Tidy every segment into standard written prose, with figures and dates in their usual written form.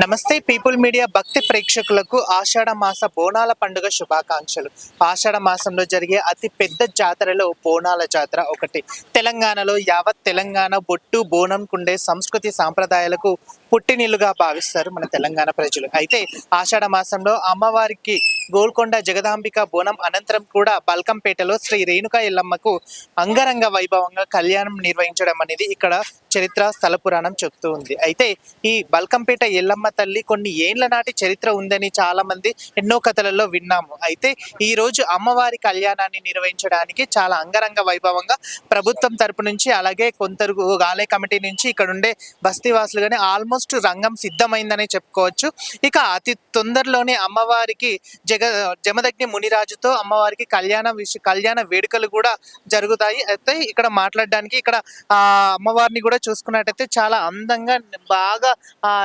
నమస్తే people media భక్తి ప్రేక్షకులకు ఆషాఢ మాస బోనాల పండుగ శుభాకాంక్షలు. ఆషాఢ మాసంలో జరిగే అతి పెద్ద జాతరలో బోనాల జాతర ఒకటి. తెలంగాణలో యావత్ తెలంగాణ బొట్టు బోనం కుండే సంస్కృతి సాంప్రదాయాలకు పుట్టినిల్లుగా భావిస్తారు మన తెలంగాణ ప్రజలు. అయితే ఆషాఢ మాసంలో అమ్మవారికి గోల్కొండ జగదాంబిక బోనం అనంతరం కూడా బల్కంపేటలో శ్రీ రేణుకా ఎల్లమ్మకు అంగరంగ వైభవంగా కళ్యాణం నిర్వహించడం అనేది ఇక్కడ చరిత్ర స్థల పురాణం చెప్తూ ఉంది. అయితే ఈ బల్కంపేట ఎల్లమ్మ తల్లి కొన్ని ఏండ్ల నాటి చరిత్ర ఉందని చాలా మంది ఎన్నో కథలలో విన్నాము. అయితే ఈ రోజు అమ్మవారి కళ్యాణాన్ని నిర్వహించడానికి చాలా అంగరంగ వైభవంగా ప్రభుత్వం తరపు నుంచి అలాగే కొందరు ఆలయ కమిటీ నుంచి ఇక్కడ ఉండే బస్తీవాసులు కానీ ఆల్మోస్ట్ రంగం సిద్ధమైందనే చెప్పుకోవచ్చు. ఇక అతి తొందరలోనే అమ్మవారికి జమదగ్ని మునిరాజుతో అమ్మవారికి కళ్యాణ వేడుకలు కూడా జరుగుతాయి. అయితే ఇక్కడ మాట్లాడడానికి ఇక్కడ అమ్మవారిని కూడా చూసుకున్నట్టయితే చాలా అందంగా బాగా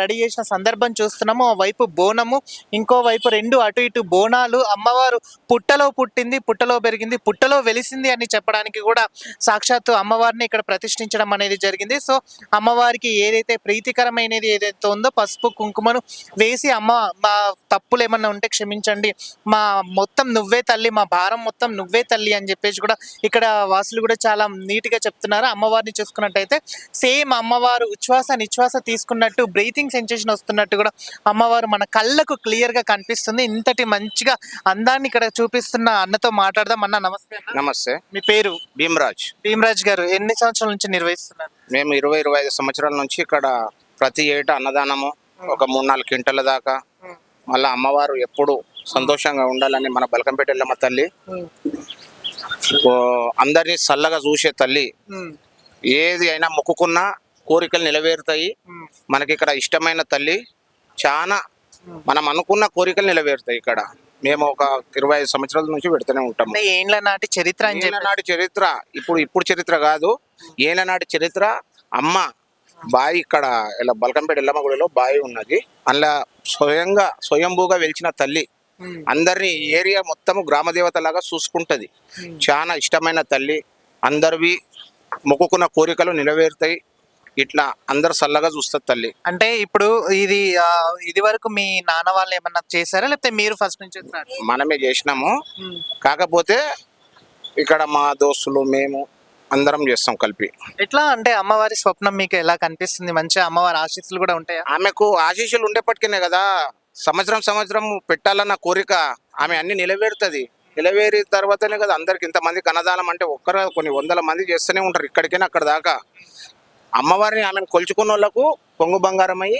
రెడీ చేసిన సందర్భం చూస్తున్నాము. వైపు బోనము, ఇంకో వైపు రెండు అటు ఇటు బోనాలు. అమ్మవారు పుట్టలో పుట్టింది, పుట్టలో పెరిగింది, పుట్టలో వెలిసింది అని చెప్పడానికి కూడా సాక్షాత్తు అమ్మవారిని ఇక్కడ ప్రతిష్ఠించడం అనేది జరిగింది. సో అమ్మవారికి ఏదైతే ప్రీతికరమైనది ఏదైతే ఉందో పసుపు కుంకుమను వేసి అమ్మ మా తప్పులు ఏమన్నా ఉంటే క్షమించండి, మా మొత్తం నువ్వే తల్లి, మా భారం మొత్తం నువ్వే తల్లి అని చెప్పేసి కూడా ఇక్కడ వాసులు కూడా చాలా నీట్గా చెప్తున్నారు. అమ్మవారిని చూసుకున్నట్టయితే సేమ్ అమ్మవారు ఉచ్ఛ్వాస నిశ్వాస తీసుకున్నట్టు బ్రీతింగ్ సెన్సేషన్ వస్తున్నట్టు కూడా అమ్మవారు మన కళ్ళకు క్లియర్ గా కనిపిస్తుంది. ఇంతటి మంచిగా అందాన్ని ఇక్కడ చూపిస్తున్న అన్నతో మాట్లాడదాం. అన్న నమస్తే. నమస్తే. మీ పేరు? భీమరాజ్ గారు. ఎన్ని సంవత్సరాల నుంచి నిర్వహిస్తున్నారు? మేము 20-25 సంవత్సరాల నుంచి ఇక్కడ ప్రతి ఏటా అన్నదానము ఒక 3-4 క్వింటల దాకా. మళ్ళా అమ్మవారు ఎప్పుడు సంతోషంగా ఉండాలని మన బల్కంపేట ఎల్లమ్మ తల్లి అందరినీ చల్లగా చూసే తల్లి. ఏది అయినా మొక్కుకున్నా కోరికలు నెరవేరుతాయి. మనకి ఇక్కడ ఇష్టమైన తల్లి, చాలా మనం అనుకున్న కోరికలు నెరవేరుతాయి. ఇక్కడ మేము ఒక 25 సంవత్సరాల నుంచి పెడుతూనే ఉంటాము. ఏళ్ళ నాటి చరిత్ర, ఇప్పుడు చరిత్ర కాదు, ఏళ్ళ నాటి చరిత్ర. అమ్మ బావి ఇక్కడ ఇలా బల్కంపేట ఎల్లమ్మ గుడిలో బావి ఉన్నది. అందులో స్వయంభూగా వెలిచిన తల్లి. అందరినీ ఏరియా మొత్తము గ్రామ దేవత లాగా చూసుకుంటది. చాలా ఇష్టమైన తల్లి. అందరివి మొక్కుకున్న కోరికలు నెరవేరుతాయి. ఇట్లా అందరు చల్లగా చూస్తారు తల్లి. అంటే ఇప్పుడు ఇది వరకు మీ నాన్న వాళ్ళు ఏమన్నా చేశారా, లేకపోతే మీరు ఫస్ట్ నుంచి? మనమే చేసినాము. కాకపోతే ఇక్కడ మా దోస్తులు మేము అందరం చేస్తాం కలిపి. ఎట్లా అంటే అమ్మవారి స్వప్నం మీకు ఎలా కనిపిస్తుంది? మంచిగా అమ్మవారి ఆశీస్సులు కూడా ఉంటాయా? ఆమెకు ఆశీస్సులు ఉండేపటికినే కదా సంవత్సరం పెట్టాలన్న కోరిక. ఆమె అన్ని నిలబెడుతుంది. నిలవేరి తర్వాతనే కదా అందరికి ఇంతమంది అన్నదానం అంటే కొన్ని 100 మంది చేస్తూనే ఉంటారు ఇక్కడికైనా అక్కడ దాకా. అమ్మవారిని ఆమెను కొలుచుకున్న వాళ్ళకు పొంగు బంగారం అయ్యి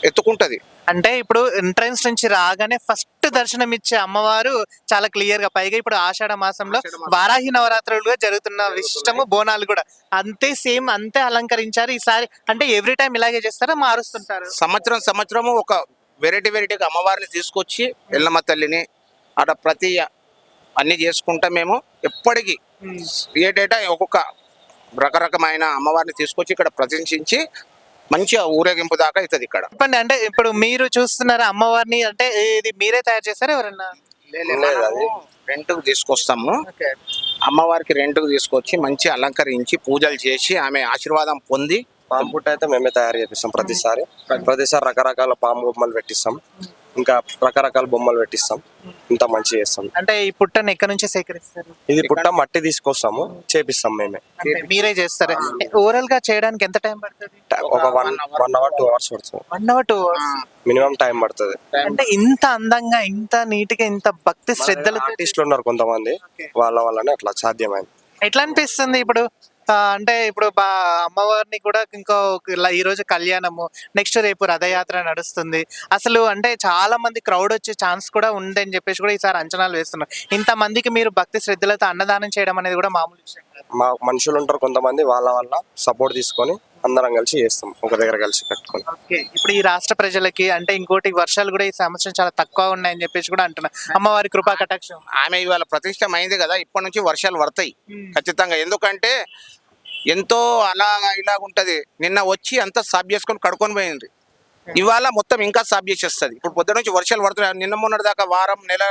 ఎత్తుకుంటది. అంటే ఇప్పుడు ఎంట్రన్స్ నుంచి రాగానే ఫస్ట్ దర్శనం ఇచ్చే అమ్మవారు చాలా క్లియర్ గా, పైగా ఇప్పుడు ఆషాఢ మాసంలో వారాహి నవరాత్రులుగా జరుగుతున్న విశిష్టము బోనాలు కూడా అంతే సేమ్ అంతే అలంకరించారు ఈసారి. అంటే ఎవ్రీ టైం ఇలాగే చేస్తారా, మారుస్తుంటారు? సంవత్సరము ఒక వెరైటీగా అమ్మవారిని తీసుకొచ్చి ఎల్లమ్మ తల్లిని అక్కడ ప్రతి అన్ని చేసుకుంటా మేము ఎప్పటికీ ఏటేటా ఒక్కొక్క రకరకమైన అమ్మవారిని తీసుకొచ్చి ఇక్కడ ప్రతిష్ఠించి మంచిగా ఊరేగింపు దాకా అవుతుంది ఇక్కడ. చెప్పండి, అంటే ఇప్పుడు మీరు చూస్తున్నారా అమ్మవారిని? అంటే ఇది మీరే తయారు చేస్తారా ఎవరన్నా? రెంట్కు తీసుకొస్తాము. అమ్మవారికి రెంట్కు తీసుకొచ్చి మంచి అలంకరించి పూజలు చేసి ఆమె ఆశీర్వాదం పొంది పాము పుట్ట అయితే మేమే తయారు చేపిస్తాం. ప్రతిసారి రకరకాల పాము బొమ్మలు పెట్టిస్తాం, ఇంకా రకరకాల బొమ్మలు పెట్టిస్తాం. ఇంత మంచిగా చేస్తాం. అంటే ఈ పుట్టను ఎక్కడి నుంచి సేకరిస్తారు? ఇది పుట్ట మట్టి తీసుకొస్తాము, చేపిస్తాం మేమే. మీరే చేస్తారా? ఓవరాల్ గా చేయడానికి ఎంత టైం పడుతుంది? ఒక 1 అవర్ 2 అవర్స్ పడుతుంది. 1 అవర్ 2 అవర్స్ మినిమం టైం పడుతుంది. అంటే ఇంత అందంగా, ఇంత నీట్ గా, ఇంత భక్తి శ్రద్ధలు ఆర్టిస్టులు ఉన్నారు కొంతమంది, వాళ్ళ వల్లనే అట్లా సాధ్యమైంది. ఎట్లా అనిపిస్తుంది ఇప్పుడు? అంటే ఇప్పుడు అమ్మవారిని కూడా ఈ రోజు కళ్యాణము, నెక్స్ట్ రేపు రథయాత్ర నడుస్తుంది. అసలు అంటే చాలా మంది క్రౌడ్ వచ్చే ఛాన్స్ కూడా ఉందని చెప్పేసి కూడా ఈసారి అంచనాలు వేస్తున్నారు. ఇంత మందికి మీరు భక్తి శ్రద్ధలతో అన్నదానం చేయడం అనేది కూడా మామూలు విషయం కాదు. మా మనుషులు ఉంటారు కొంతమంది, వాళ్ళ సపోర్ట్ తీసుకొని అందరం కలిసి చేస్తాం, ఒక దగ్గర కలిసి పెట్టుకొని. ఓకే. ఇప్పుడు ఈ రాష్ట్ర ప్రజలకి అంటే ఇంకోటి వర్షాలు కూడా ఈ సంవత్సరం చాలా తక్కువ ఉన్నాయని చెప్పేసి కూడా అంటున్నారు. అమ్మవారి కృపా కటాక్షం. ఆమె ఇవాళ ప్రతిష్టం అయింది కదా, ఇప్పటి నుంచి వర్షాలు పడతాయి ఖచ్చితంగా. ఎందుకంటే ఎంతో అలా ఇలాగ ఉంటది. నిన్న వచ్చి అంతా సాఫ్ చేసుకొని కడుకొని పోయింది, ఇవాళ మొత్తం ఇంకా సాఫ్ చేసేస్తుంది. ఇప్పుడు పొద్దు నుంచి వర్షాలు పడుతున్నాయి. నిన్న మొన్నటి దాకా వారం నెల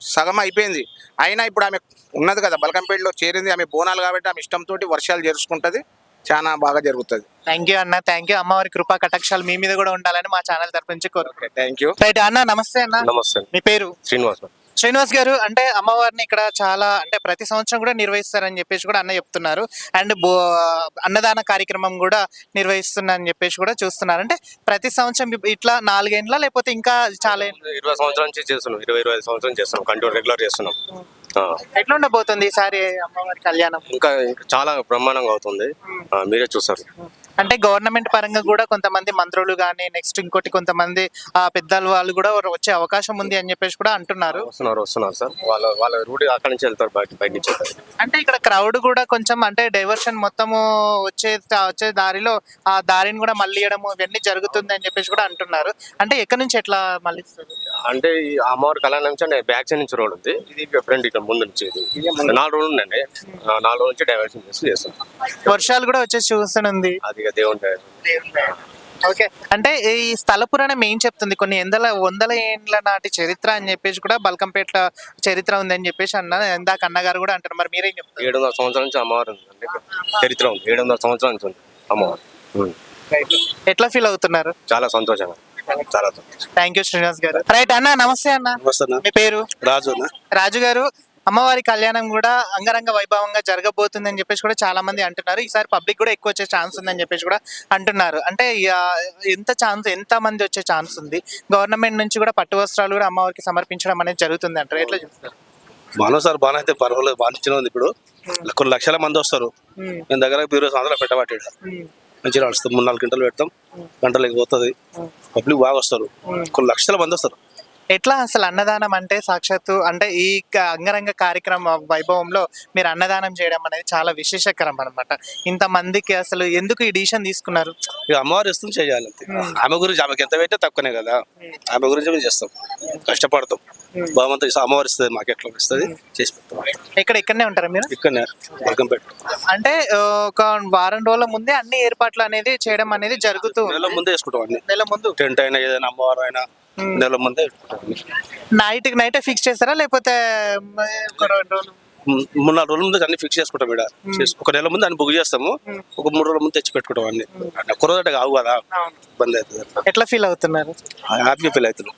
సగం అయిపోయింది. అయినా ఇప్పుడు ఆమె ఉన్నది కదా, బల్కంపేటలో చేరింది. ఆమె బోనాలు కాబట్టి ఆమె ఇష్టంతో వర్షాలు జరుపుకుంటది, చాలా బాగా జరుగుతుంది. థ్యాంక్ యూ అన్న, థ్యాంక్ యూ. అమ్మవారి కృపా కటాక్షాలు మీ మీద కూడా ఉండాలని మా ఛానల్ తరపు నుంచి కోరుకుంటున్నాను. Thank you. రైట్ అన్న, నమస్తే అన్న. నమస్తే. మీ పేరు? శ్రీనివాస్. శ్రీనివాస్ గారు, అంటే అమ్మవారిని ఇక్కడ చాలా అంటే ప్రతి సంవత్సరం కూడా నిర్వహిస్తారని చెప్పేసి కూడా అన్న చెప్తున్నారు. అండ్ అన్నదాన కార్యక్రమం కూడా నిర్వహిస్తున్నా అని చెప్పేసి కూడా చూస్తున్నారు. అంటే ప్రతి సంవత్సరం ఇట్లా 4 ఏళ్ళ లేకపోతే ఇంకా చాలా 20 సంవత్సరాల నుంచి చేస్తున్నాం, 20-25 సంవత్సరం చేస్తున్నాం, కంటిన్యూ రెగ్యులర్ చేస్తున్నాం. ఎట్లా ఉండబోతుంది ఈసారి అమ్మవారి కళ్యాణం? ఇంకా చాలా బ్రహ్మాండంగా అవుతుంది, మీరే చూస్తారు. అంటే గవర్నమెంట్ పరంగా కూడా కొంతమంది మంత్రులు కానీ నెక్స్ట్ ఇంకోటి కొంతమంది పెద్దల వాళ్ళు కూడా వచ్చే అవకాశం ఉంది అని చెప్పేసి కూడా అంటున్నారు. వస్తున్నారు సార్, వాళ్ళ రూట్ అక్కడి నుంచి వెళ్తారు, బయట నుంచి వెళ్తారు. అంటే ఇక్కడ క్రౌడ్ కూడా కొంచెం అంటే డైవర్షన్ మొత్తము వచ్చే దారిలో ఆ దారిని కూడా మళ్ళీయడము ఇవన్నీ జరుగుతుంది అని చెప్పేసి కూడా అంటున్నారు. అంటే ఎక్కడి నుంచి ఎట్లా మళ్ళీ? అంటే ఈ అమ్మవారి కళ్యాణం నుంచి అంటే బ్యాక్ సైడ్ నుంచి రోడ్ ఉంది, ఇది ఫ్రంట్ ఇక్కడ ముందు నుంచి. ఇది 4 రోజులు ఉందండి, 4 రోజుల నుంచి డైవర్షన్ చేస్తాం. వర్షాలు కూడా వచ్చేసి చూస్తుంది అది దేవుంటే. ఓకే. అంటే ఈ స్థల పురాణం ఏం చెప్తుంది? కొన్ని వందల ఏండ్ల నాటి చరిత్ర అని చెప్పేసి కూడా బల్కంపేట చరిత్ర ఉంది అని చెప్పేసి ఇందాక అన్నగారు కూడా అంటారు. మరి మీరేం చెప్తారు? 700 సంవత్సరాల నుంచి అమ్మవారు ఉంది, చరిత్ర ఉంది. 700 సంవత్సరాల నుంచి ఉంది అమ్మవారు. ఎట్లా ఫీల్ అవుతున్నారు? చాలా సంతోషంగా, చాలా సంతోషం. థ్యాంక్ యూ శ్రీనివాస్ గారు. రైట్ అన్న, నమస్తే అన్న. మీ పేరు? రాజు. రాజు గారు, అమ్మవారి కళ్యాణం కూడా అంగరంగ వైభవంగా జరగబోతుంది అని చెప్పేసి కూడా చాలా మంది అంటున్నారు. ఈసారి పబ్లిక్ కూడా ఎక్కువ వచ్చే ఛాన్స్ ఉందని చెప్పేసి కూడా అంటున్నారు. అంటే ఎంత మంది వచ్చే ఛాన్స్ ఉంది? గవర్నమెంట్ నుంచి కూడా పట్టు వస్త్రాలు కూడా అమ్మవారికి సమర్పించడం అనేది జరుగుతుంది అంటారు. ఎట్లా చూస్తారు? బాగా సార్, బాగా అయితే పర్వాలేదు, బాగా ఉంది. ఇప్పుడు కొన్ని లక్షల మంది వస్తారు, నేను దగ్గర 20 సంవత్సరాలు పెట్టబట్టి మంచిగా నడుస్తాం. 3-4 గంటలు పెడతాం, గంటలకు పోతుంది. పబ్లిక్ బాగా వస్తారు, కొన్ని లక్షల మంది వస్తారు. ఎట్లా అసలు అన్నదానం అంటే సాక్షాత్తు అంటే ఈ అంగరంగ కార్యక్రమ వైభవంలో మీరు అన్నదానం చేయడం అనేది చాలా విశేషకరం అనమాట. ఇంతమందికి అసలు ఎందుకు ఈ డిసిషన్ తీసుకున్నారు? ఇక అమ్మవారు ఇస్తుంది, చేయాలి అంతే. ఆమె గురించి ఆమెకి ఎంత పెట్టే తక్కువనే కదా, ఆమె గురించి మేము చేస్తాం, కష్టపడతాం. బాగుంత అమ్మవారు ఇస్తుంది, మాకు ఎట్లా ఇస్తుంది, చేసి పెడతాం. ఇక్కడనే ఉంటారా మీరు? ఇక్కడనే బల్కంపేట. అంటే ఒక వారం రోజుల ముందే అన్ని ఏర్పాట్లు అనేది చేయడం అనేది జరుగుతూ నెల ముందే వేసుకుంటాం, అన్ని నెల ముందు. టెంట్ అయినా ఏదైనా అమ్మవారు అయినా నెల ముందే నైట్ ఫిక్స్ చేస్తారా లేకపోతే ఒక 2 రోజులు 3-4 రోజుల ముందు అన్ని ఫిక్స్ చేసుకుంటాం. ఇక్కడ ఒక నెల ముందు అన్ని బుక్ చేస్తాము, ఒక 3 రోజుల ముందు తెచ్చి పెట్టుకుంటాం. అన్ని ఒక్క రోజు అంటే కావు కదా, ఇబ్బంది అవుతుంది. ఎట్లా ఫీల్ అవుతున్నారు? హ్యాపీ ఫీల్ అవుతున్నాం.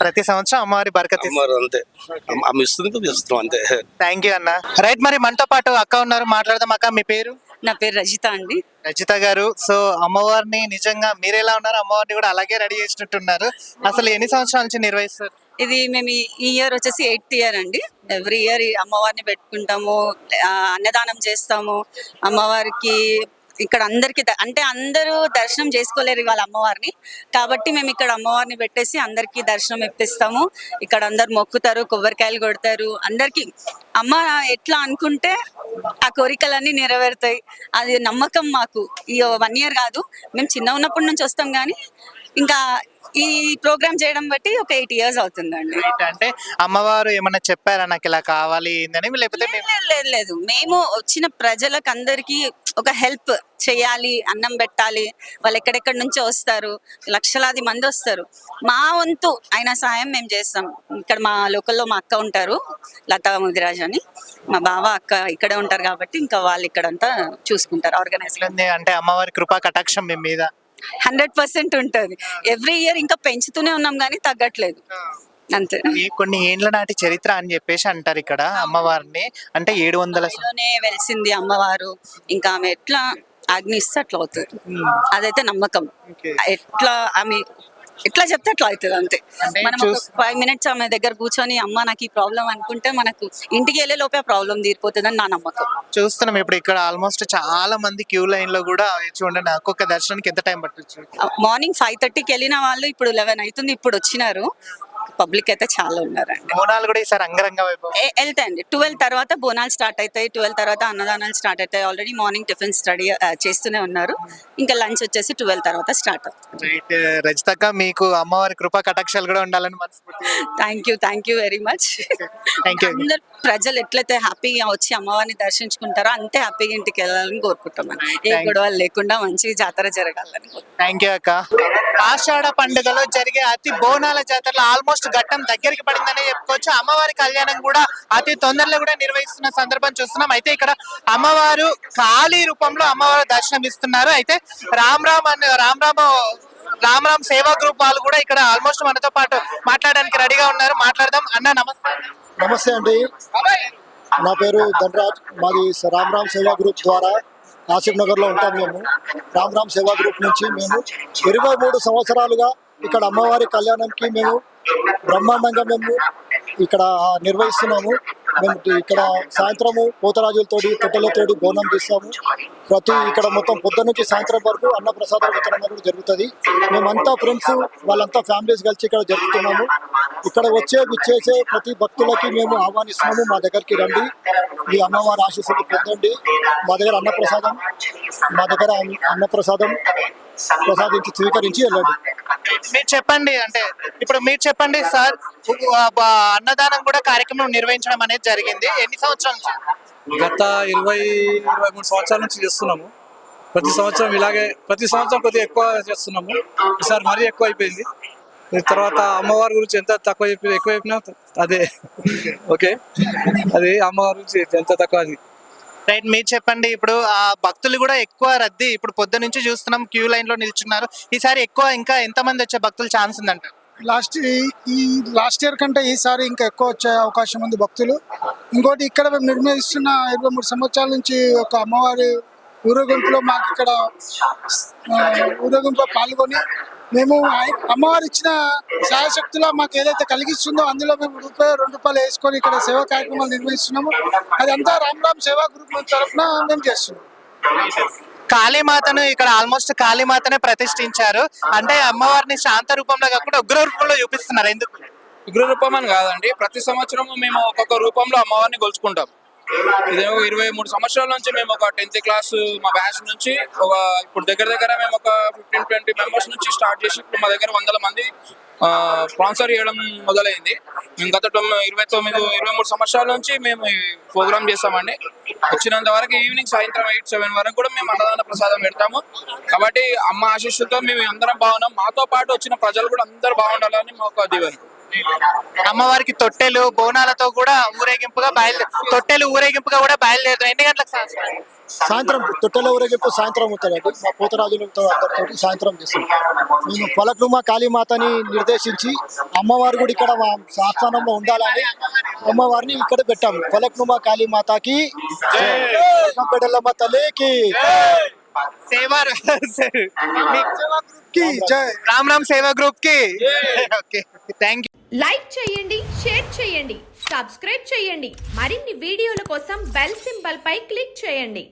ప్రతి సంవత్సరం అమ్మవారి బరకత్ అంతే, ఆమె ఇస్తుంది, చేస్తున్నాం అంతే. థ్యాంక్ యూ అన్న. రైట్, మరి మనతో పాటు అక్క ఉన్నారు, మాట్లాడదాం. అక్క, మీ పేరు? నా పేరు రజిత అండి. రజిత గారు, సో అమ్మవారిని నిజంగా మీరు ఎలా ఉన్నారు, అమ్మవారిని కూడా అలాగే రెడీ చేసినట్టున్నారు. అసలు ఎన్ని సంవత్సరాల నుంచి నిర్వహిస్తారు? ఇది మేము ఈ ఇయర్ వచ్చేసి 8th ఇయర్ అండి. ఎవ్రీ ఇయర్ అమ్మవారిని పెట్టుకుంటాము, అన్నదానం చేస్తాము. అమ్మవారికి ఇక్కడ అందరికి అంటే అందరూ దర్శనం చేసుకోలేరు ఇవాళ అమ్మవారిని, కాబట్టి మేము ఇక్కడ అమ్మవారిని పెట్టేసి అందరికి దర్శనం ఇప్పిస్తాము. ఇక్కడ అందరు మొక్కుతారు, కొబ్బరికాయలు కొడతారు. అందరికి అమ్మ ఎట్లా అనుకుంటే ఆ కోరికలన్నీ నెరవేరుతాయి. అది నమ్మకం మాకు. ఈ 1 year కాదు, మేము చిన్న ఉన్నప్పటి నుంచి వస్తాం, కానీ ఇంకా ఈ ప్రోగ్రామ్ చేయడం బట్టి ఒక 8 years అవుతుందండి. అంటే అమ్మవారు ఏమన్నా చెప్పారా నాకు ఇలా కావాలి అని? లేకపోతే లేదు, మేము వచ్చిన ప్రజలకు అందరికి ఒక హెల్ప్ చేయాలి, అన్నం పెట్టాలి. వాళ్ళు ఎక్కడెక్కడ నుంచి వస్తారు, లక్షలాది మంది వస్తారు. మా వంతు అయిన సాయం మేము చేస్తాం. ఇక్కడ మా లోకల్లో మా అక్క ఉంటారు, లతా ముదిరాజ్ అని. మా బావ అక్క ఇక్కడే ఉంటారు కాబట్టి ఇంకా వాళ్ళు ఇక్కడంతా చూసుకుంటారు, ఆర్గనైజ్. అంటే అమ్మవారి కృపా కటాక్షం మీ మీద 100% ఉంటుంది. ఎవ్రీ ఇయర్ ఇంకా పెంచుతూనే ఉన్నాం కానీ తగ్గట్లేదు అంతే. కొన్ని ఏండ్ల నాటి చరిత్ర అని చెప్పేసి అంటారు ఇక్కడ అమ్మవారిని. అంటే 700 వెలిసింది అమ్మవారు. ఇంకా ఆమె ఎట్లా అగ్ని ఇస్తే అట్లా అవుతుంది, అదైతే నమ్మకం. ఎట్లా ఆమె ఎట్లా చెప్తే అట్లా అవుతుంది అంతే. అంటే మనం 5 minutes ఆమె దగ్గర కూర్చొని అమ్మ నాకు ఈ ప్రాబ్లం అనుకుంటే మనకు ఇంటికి వెళ్ళే లోపే ప్రాబ్లం తీరిపోతుందని నా నమ్మకం. చూస్తున్నాం ఇప్పుడు ఇక్కడ ఆల్మోస్ట్ చాలా మంది క్యూ లైన్ లో కూడా చూడండి ఒక్కొక్క దర్శనానికి ఎంత టైం పట్టొచ్చు. మార్నింగ్ 5:30కి వెళ్ళిన వాళ్ళు ఇప్పుడు 11 అవుతుంది, ఇప్పుడు వచ్చినారు. పబ్లిక్ అయితే చాలా ఉన్నారండి. బోనాలు కూడా ఈసారి అంగరంగ వైభవం. వెళ్తాయండి 12 తర్వాత బోనాలు స్టార్ట్ అవుతాయి, 12 తర్వాత అన్నదానాలు స్టార్ట్ అవుతాయి. ఆల్రెడీ మార్నింగ్ టిఫిన్ స్టడీ చేస్తూనే ఉన్నారు. ఇంకా లంచ్ వచ్చేసి 12 తర్వాత స్టార్ట్ అవుతుంది. రైట్ రజితక్క, మీకు అమ్మవారి కృపా కటాక్షాలు కూడా ఉండాలని మనస్ఫూర్తిగా. Thank you very much. Thank you. అందరు ప్రజలు ఎట్లయితే హ్యాపీగా వచ్చి అమ్మవారిని దర్శించుకుంటారో అంతే హ్యాపీగా ఇంటికి వెళ్ళాలని కోరుకుంటామని. ఏ గొడవలు లేకుండా మంచి జాతర జరగాలని. థ్యాంక్ యూ అక్క. ఆషాఢ పండుగలో జరిగే అతి బోనాల జాతరలో ఆల్మోస్ట్ ఘట్టం దగ్గరికి పడిందనే చెప్పుకోవచ్చు. అమ్మవారి కళ్యాణం కూడా అతి తొందరలో కూడా నిర్వహిస్తున్న సందర్భం చూస్తున్నాం. అయితే ఇక్కడ అమ్మవారు ఖాళీ రూపంలో అమ్మవారు దర్శనం ఇస్తున్నారు. అయితే రామ్ రామ్ సేవా గ్రూప్ వాళ్ళు కూడా ఇక్కడ ఆల్మోస్ట్ మనతో పాటు మాట్లాడడానికి రెడీగా ఉన్నారు. మాట్లాడదాం. అన్న నమస్తే. నమస్తే అండి, నా పేరు ధనరాజ్. మాది రామ్ సేవా గ్రూప్ ద్వారా ఆసిఫ్ నగర్లో ఉంటాం. మేము రామ్ సేవా గ్రూప్ నుంచి మేము 23 సంవత్సరాలుగా ఇక్కడ అమ్మవారి కళ్యాణంకి మేము బ్రహ్మాండంగా మేము ఇక్కడ నిర్వహిస్తున్నాము. మేము ఇక్కడ సాయంత్రము పోతరాజులతోటి తొట్టెలతోటి బోనం తీస్తాము. ఇక్కడ మొత్తం పొద్దు నుంచి సాయంత్రం వరకు అన్నప్రసాద వితరణ కూడా జరుగుతుంది. మేమంతా ఫ్రెండ్స్ వాళ్ళంతా ఫ్యామిలీస్ కలిసి ఇక్కడ జరుపుతున్నాము. ఇక్కడ విచ్చేసే ప్రతి భక్తులకి మేము ఆహ్వానిస్తున్నాము. మా దగ్గరికి రండి, మీ అమ్మవారి ఆశీస్సులు పొందండి. మా దగ్గర అన్నప్రసాదం ప్రసాదించి స్వీకరించి వెళ్ళండి. మీరు చెప్పండి, అంటే ఇప్పుడు మీరు చెప్పండి సార్, అన్నదానం కూడా కార్యక్రమం నిర్వహించడం అనేది జరిగింది. ఎన్ని సంవత్సరాల నుంచి? గత 23 సంవత్సరాల నుంచి చేస్తున్నాము. ప్రతి సంవత్సరం కొద్దిగా ఎక్కువ చేస్తున్నాము. ఈసారి మరీ ఎక్కువ అయిపోయింది. తర్వాత అమ్మవారి గురించి ఎంత తక్కువ చెప్పినా ఎక్కువ చెప్పినా అదే ఓకే. అది అమ్మవారి గురించి ఎంత తక్కువ అది. రైట్, మీరు చెప్పండి. ఇప్పుడు ఆ భక్తులు కూడా ఎక్కువ రద్దీ ఇప్పుడు పొద్దు నుంచి చూస్తున్నాం, క్యూ లైన్ లో నిల్చున్నారు. ఈసారి ఎక్కువ ఇంకా ఎంత మంది వచ్చే భక్తులు ఛాన్స్ ఉందంట? లాస్ట్ ఇయర్ కంటే ఈసారి ఇంకా ఎక్కువ వచ్చే అవకాశం ఉంది భక్తులు. ఇంకోటి ఇక్కడ మేము నిర్వహిస్తున్న 23 సంవత్సరాల నుంచి ఒక అమ్మవారి ఊరేగింపులో మాకు ఇక్కడ ఊరేగింపులో పాల్గొని మేము అమ్మవారు ఇచ్చిన శాయశక్తిలో మాకు ఏదైతే కలిగిస్తుందో అందులో మేము ₹2 వేసుకొని ఇక్కడ సేవా కార్యక్రమాలు నిర్వహిస్తున్నాము. అదంతా రామ్ సేవా గ్రూప్ తరఫున మేము చేస్తున్నాం. కాళీమాతను ఇక్కడ ఆల్మోస్ట్ కాళీమాతనే ప్రతిష్ఠించారు. అంటే అమ్మవారిని శాంత రూపంలో కాకుండా ఉగ్ర రూపంలో చూపిస్తున్నారు. ఎందుకు ఉగ్ర రూపం అని కాదండి, ప్రతి సంవత్సరము మేము ఒక్కొక్క రూపంలో అమ్మవారిని కొలుచుకుంటాం. ఇదేమో 23 సంవత్సరాల నుంచి మేము ఒక 10th క్లాస్ మా బ్యాచ్ నుంచి ఇప్పుడు దగ్గర మేము ఒక 15-20 మెంబర్స్ నుంచి స్టార్ట్ చేసి ఇప్పుడు మా దగ్గర 100 మంది స్పాన్సర్ చేయడం మొదలైంది. మేము గత 23 సంవత్సరాల నుంచి మేము ప్రోగ్రామ్ చేస్తామండి. వచ్చినంత వరకు ఈవినింగ్ సాయంత్రం 8-7 వరకు కూడా మేము అన్నదాన ప్రసాదం పెడతాము. కాబట్టి అమ్మ ఆశీస్సులతో మేము అందరం బాగున్నాం. మాతో పాటు వచ్చిన ప్రజలు కూడా అందరూ బాగుండాలని మా ఒక దీవెన. అమ్మవారికి తొట్టెలు బోనాలతో కూడా ఊరేగింపుగా కూడా బయలుదేరుతారు. ఎన్ని గంటలకు సాయంత్రం తొట్టెల ఊరేగింపు సాయంత్రం అవుతుందండి. మా పోతరాజులతో అందరితో సాయంత్రం చేస్తాం. మేము ఫలక్నుమా కాళీమాతని నిర్దేశించి అమ్మవారి కూడా ఇక్కడ మా ఆస్థానంలో ఉండాలని అమ్మవారిని ఇక్కడ పెట్టాము. ఫలక్నుమా కాళీమాతకి పెడలమ్మ తల్లికి రామ్ సేవా గ్రూప్ కి ఓకే, థ్యాంక్ యూ. లైక్ చేయండి, షేర్ చేయండి, సబ్స్క్రైబ్ చేయండి. మరిన్ని వీడియోల కోసం బెల్ సింబల్ పై క్లిక్ చేయండి.